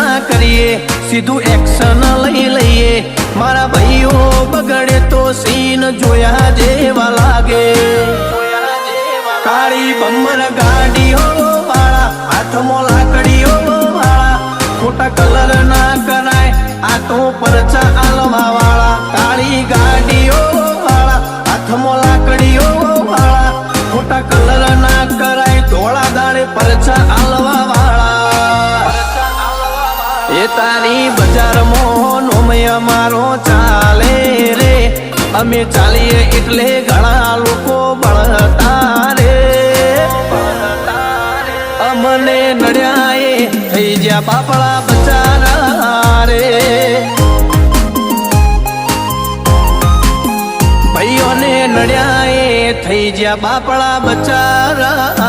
ના કરીએ, સીધું એક્શન લઈ લઈએ. મારા ભાઈઓ બગડે તો સીન જોયા જેવા લાગે. કાળી બમ્બર ગાડીઓ વાળા, હાથમાં લાકડીઓ વાળા, ખોટા કલર ના કરાય આ તો પરચા આલવા વાળા. કાળી ગાડીઓ વાળા, હાથમાં લાકડીઓ વાળા, ખોટા કલર ના કરાય ધોળા દાડે પરચા આલવા વાળા. એ તારી બજારમાં નોમય મારો ચાલે રે, અમે ચાલીએ એટલે ઘણા લોકો બળતા રે. અમને નડ્યા એ થઈ જ્યાં બાપડા બચારા રે. ભાઈઓને નડ્યા એ થઈ જ્યાં બાપડા બચારા